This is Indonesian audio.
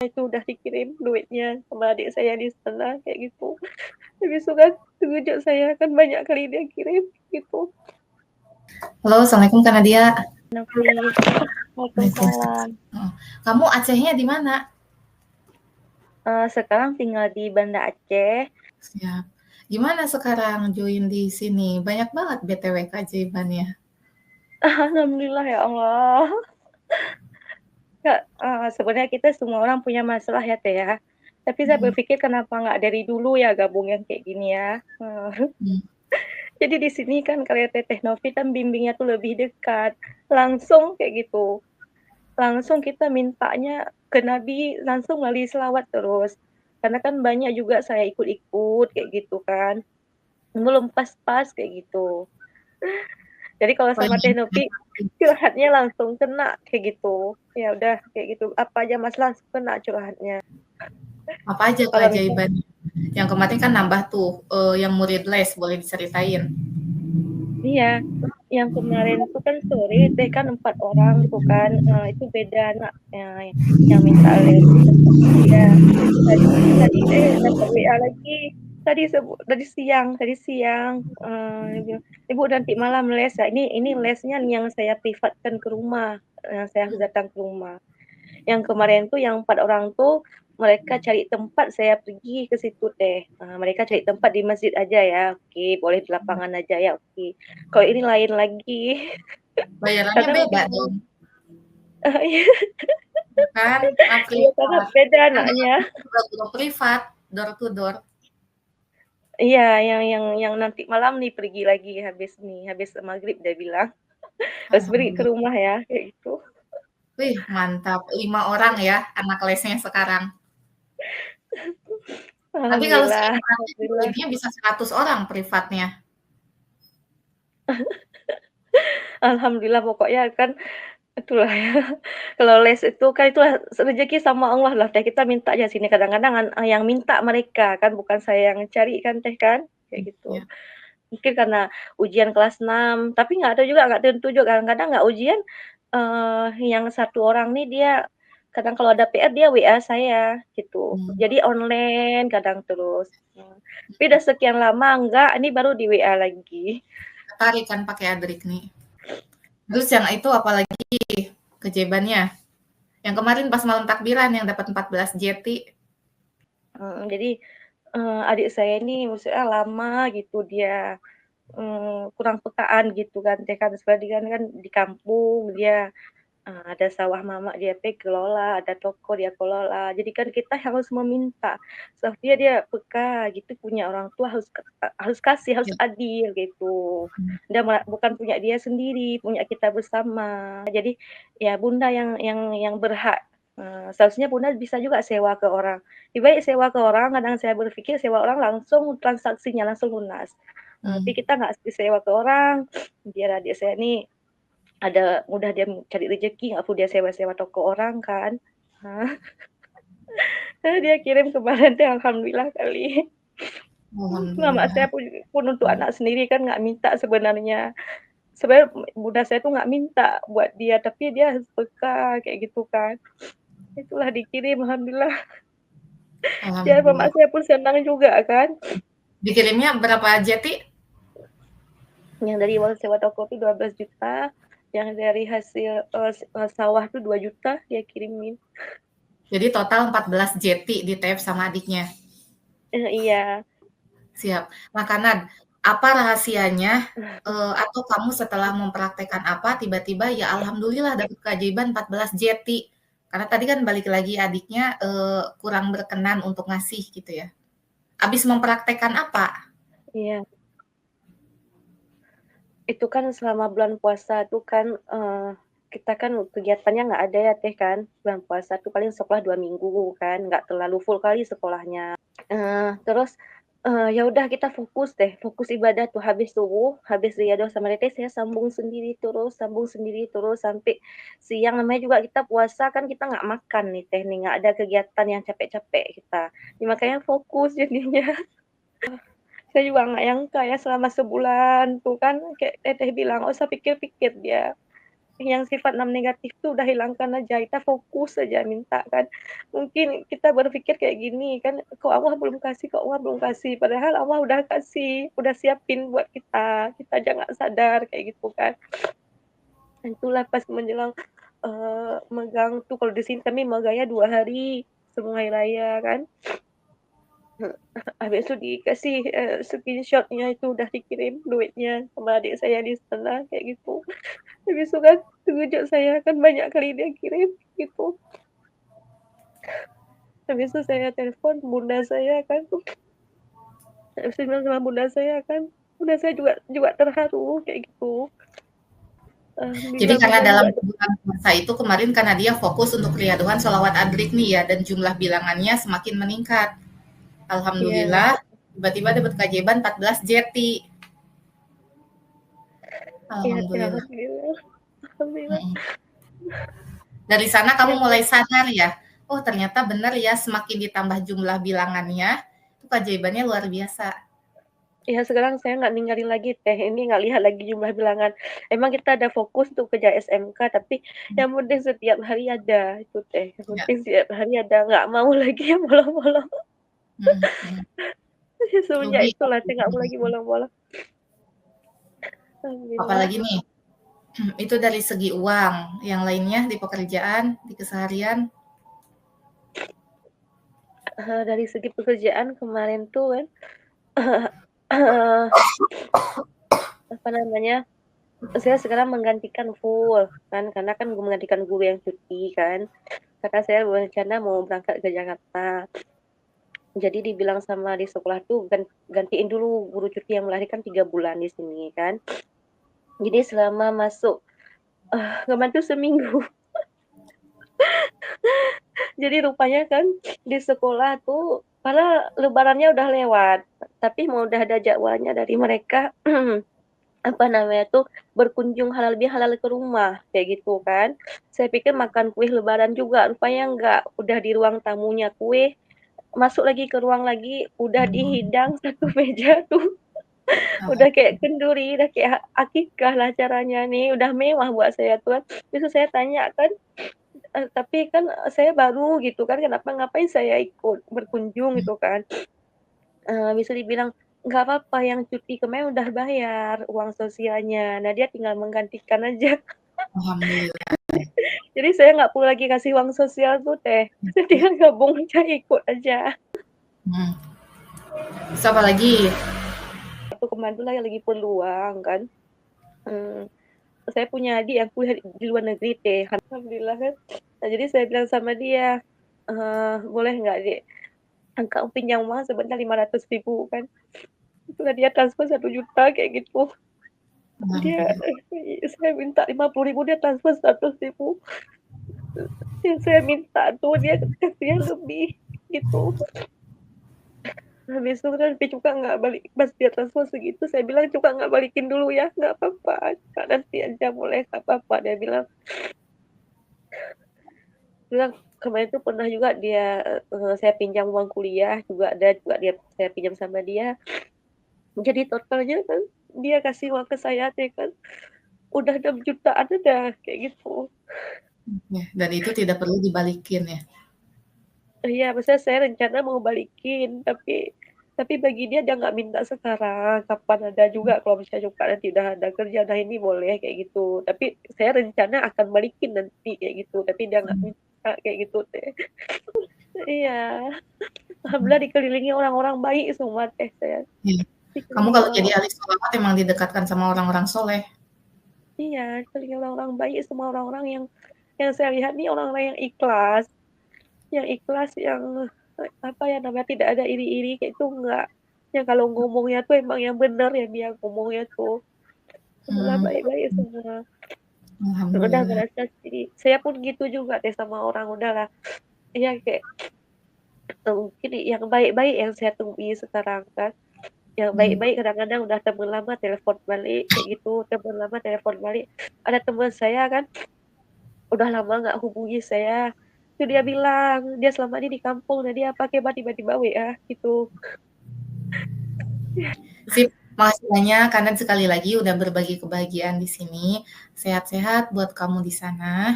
itu udah dikirim duitnya sama adik saya di sana kayak gitu. Habis itu kan terkejut saya, kan banyak kali dia kirim gitu. Halo, Assalamualaikum Kak Nadia. Nafis, Waalaikumsalam. Waalaikumsalam. Kamu Acehnya di mana? Sekarang tinggal di Banda Aceh. Siap. Gimana sekarang join di sini? Banyak banget BTW keajaibannya. Alhamdulillah ya Allah. Kak, sebenarnya kita semua orang punya masalah ya Teh ya. Tapi saya Mhm, berpikir kenapa nggak dari dulu ya gabung yang kayak gini ya. mhm. Jadi di sini kan karya Teteh Novi kan bimbingnya tuh lebih dekat. Langsung kayak gitu. Langsung kita mintanya ke Nabi langsung melalui selawat terus. Karena kan banyak juga saya ikut-ikut kayak gitu kan. Belum pas-pas kayak gitu. Jadi kalau Oh, sama Teh Novi curhatnya langsung kena kayak gitu. Ya udah kayak gitu. Apa aja Mas langsung kena curhatnya. apa aja Kalau misal keajaibannya? Yang kemarin kan nambah tuh, yang murid les, boleh diceritain? iya, yang kemarin tuh kan sore teh kan 4 orang tuh kan, itu beda anak, yang minta les itu 4 beda. Tadi tadi teh dapat WA lagi, tadi siang, dia bilang, "Ibu nanti malam les ya?" Ini lesnya yang saya privatkan ke rumah, saya harus datang ke rumah. Yang kemarin tuh yang 4 orang tuh mereka cari tempat saya pergi ke situ teh. Mereka cari tempat di masjid aja ya, oke, boleh di lapangan aja ya, oke. Kalau ini lain lagi. Bayarannya Karena beda lebih dong, iya, kan? iya karena Privat. beda Kan anaknya. juga guru privat, door to door. Iya, yang nanti malam nih pergi lagi habis maghrib dia bilang. Harus pergi ke Alhamdulillah. rumah ya, kayak gitu. Wih, mantap. 5 orang ya anak lesnya sekarang. Tapi kalau Alhamdulillah, sekarang alhamdulillah. muridnya bisa 100 orang privatnya. Alhamdulillah pokoknya kan itulah ya, kalau les itu kan itulah rezeki sama Allah lah Teh, kita minta aja sini kadang-kadang yang minta mereka kan bukan saya yang cari kan Teh kan, kayak gitu. Ya. Mungkin karena ujian kelas 6 tapi nggak ada juga, nggak tentu juga, kadang-kadang nggak ujian, yang satu orang nih dia kadang kalau ada PR dia WA saya gitu, Hmm. jadi online kadang terus, tapi udah sekian lama enggak, ini baru di WA lagi. Tertarik kan pakai Adrik nih. Terus yang itu apalagi kejebannya? Yang kemarin pas malam takbiran yang dapat 14 jeti. Jadi, adik saya ini maksudnya lama gitu dia, kurang pekaan gitu kan teh kan sebenarnya dia kan di kampung dia, ada sawah mama dia teh kelola, ada toko dia kelola, jadi kan kita harus meminta. Seharusnya dia peka gitu, punya orang tua harus kasih, harus Ya. adil gitu. Dia bukan punya dia sendiri, punya kita bersama. Jadi ya Bunda yang berhak, seharusnya Bunda bisa juga sewa ke orang. Lebih baik sewa ke orang, kadang saya berpikir sewa orang langsung transaksinya langsung lunas. Tapi Hmm. kita nggak sewa ke orang, biar adik saya nih ada mudah dia cari rezeki, nggak perlu dia sewa-sewa toko orang kan. Nah, dia kirim kemarin teh alhamdulillah kali. Mama Alhamdulillah. saya pun untuk anak sendiri kan nggak minta sebenarnya. Sebenarnya bunda saya tuh nggak minta buat dia, tapi dia harus peka kayak gitu kan. Itulah dikirim alhamdulillah. Ya mama Alhamdulillah. saya pun senang juga kan. Dikirimnya berapa jeti? Yang dari uang sewa toko itu 12 juta, yang dari hasil sawah tuh 2 juta dia kirimin. Jadi total 14 jeti di TF sama adiknya. Iya. Siap. Nah, Kanad, apa rahasianya, atau kamu setelah mempraktekkan apa, tiba-tiba ya alhamdulillah dapat keajaiban 14 jeti. Karena tadi kan balik lagi adiknya, kurang berkenan untuk ngasih gitu ya. Habis mempraktekkan apa? Iya. Itu kan selama bulan puasa tuh kan, kita kan kegiatannya nggak ada ya Teh kan, bulan puasa tuh paling sekolah 2 minggu kan, nggak terlalu full kali sekolahnya. Terus, ya udah kita fokus deh, fokus ibadah tuh habis subuh, habis riyadhah sama Teteh saya sambung sendiri terus sampai siang, namanya juga kita puasa kan kita nggak makan nih Teh nih, nggak ada kegiatan yang capek-capek kita. Ya makanya fokus jadinya. Saya juga nggak nyangka ya selama sebulan tuh kan kayak Teteh bilang, nggak usah pikir-pikir dia. yang sifat negatif tuh udah hilangkan aja, kita fokus aja minta kan. Mungkin kita berpikir kayak gini kan, kok Allah belum kasih kok Allah belum kasih, padahal Allah udah kasih, udah siapin buat kita aja nggak sadar kayak gitu kan. Itulah pas menjelang, megang tuh kalau di sini kami megangnya 2 hari sebelum hari raya kan. Habis itu dikasih, screenshot-nya itu udah dikirim duitnya sama adik saya di sana kayak gitu. Habis itu kan terkejut saya kan banyak kali dia kirim gitu. Habis itu saya telepon bunda saya kan, habis itu bilang sama bunda saya kan, bunda saya juga juga terharu kayak gitu. Jadi Alhamdulillah karena bunda dalam juga bulan puasa itu kemarin karena dia fokus untuk riaduhan sholawat adrik nih ya dan jumlah bilangannya semakin meningkat. iya, Alhamdulillah tiba-tiba dapat keajaiban 14 jeti. iya teh Alhamdulillah. alhamdulillah, alhamdulillah. Mm. Dari sana kamu Ya mulai sadar ya, oh ternyata benar ya semakin ditambah jumlah bilangannya, itu keajaibannya luar biasa. ya sekarang saya nggak ninggalin lagi teh, ini nggak lihat lagi jumlah bilangan. Emang kita ada fokus untuk kejar SMK, tapi yang penting setiap hari ada itu teh, yang Ya. penting setiap hari ada, nggak mau lagi yang bolong-bolong. Mm, mm. Semenjak Rugi. itulah saya nggak mau lagi bolong-bolong. Alhamdulillah. Apalagi nih, itu dari segi uang, yang lainnya di pekerjaan, di keseharian. Dari segi pekerjaan kemarin tuh kan, apa namanya, saya sekarang menggantikan full kan, karena kan menggantikan guru yang cuti kan. Karena saya berencana mau berangkat ke Jakarta. Jadi dibilang sama di sekolah tuh gantiin dulu guru cuti yang melahirkan 3 bulan di sini kan. Jadi selama masuk kemarin tuh seminggu. Jadi rupanya kan di sekolah tuh karena lebarannya udah lewat, tapi mau udah ada jadwalnya dari mereka apa namanya tuh berkunjung halal bihalal ke rumah kayak gitu kan. Saya pikir makan kue lebaran juga, rupanya enggak, udah di ruang tamunya kue, masuk lagi ke ruang lagi udah dihidang satu meja tuh. Oh, Udah kayak kenduri, udah kayak akikah lah caranya nih, udah mewah buat saya tuh kan. Terus saya tanya kan, tapi kan saya baru gitu kan, kenapa ngapain saya ikut berkunjung gitu kan. Bisa dibilang, "Nggak apa-apa, yang cuti kemarin udah bayar uang sosialnya, nah dia tinggal menggantikan aja." alhamdulillah. Jadi saya nggak perlu lagi kasih uang sosial tuh Teh, saya tinggal gabung aja, ikut aja. Hmm. Terus apa lagi? Waktu kemarin tuh lagi perlu uang kan, mmm, saya punya adik yang kuliah di luar negeri Teh, alhamdulillah kan. Nah jadi saya bilang sama dia, "Boleh nggak Dek, Kakak pinjam uang sebentar 500.000 kan." Terus dia transfer 1 juta kayak gitu. Dia Alhamdulillah. saya minta 50.000 dia transfer 100.000. Yang saya minta tuh dia kasihnya lebih gitu. Habis itu kan tapi Cuka nggak balik, pas dia transfer segitu saya bilang Cuka nggak balikin dulu ya, nggak apa-apa, Kak nanti aja boleh nggak apa-apa, dia bilang. Bilang kemarin tuh pernah juga dia, saya pinjam uang kuliah juga ada juga dia saya pinjam sama dia. Jadi totalnya kan dia kasih uang ke saya teh kan udah 6 jutaan ada kayak gitu. Ya, dan itu tidak perlu dibalikin ya. Iya, maksudnya saya rencana mau balikin, tapi bagi dia nggak minta sekarang, kapan ada juga kalau misalnya Cukak nanti udah ada kerja, nah ini boleh kayak gitu. Tapi saya rencana akan balikin nanti kayak gitu, tapi dia nggak minta kayak gitu teh. Iya, alhamdulillah dikelilingi orang-orang baik semua teh saya. Ya. Kamu Dikelilingi kalau jadi orang-orang, ahli sholawat emang didekatkan sama orang-orang soleh. iya, dikelilingi orang-orang baik, semua orang-orang yang saya lihat nih orang-orang yang ikhlas, yang apa ya namanya tidak ada iri-iri kayak itu enggak. Yang kalau ngomongnya tuh emang yang benar ya dia ngomongnya tuh. Alhamdulillah Hmm, baik-baik semua. Udah alhamdulillah. ngerasa sendiri. Saya pun gitu juga deh sama orang udahlah. Ya kayak mungkin yang baik-baik yang saya temui sekarang kan. Yang Hmm, baik-baik kadang-kadang udah teman lama telepon balik kayak gitu, teman lama telepon balik. Ada teman saya kan udah lama nggak hubungi saya. Itu dia bilang dia selama ini di kampung, nah dia pakai tiba-tiba WA gitu. sip. Makasih banyak Kanan sekali lagi udah berbagi kebahagiaan di sini. Sehat-sehat buat kamu di sana.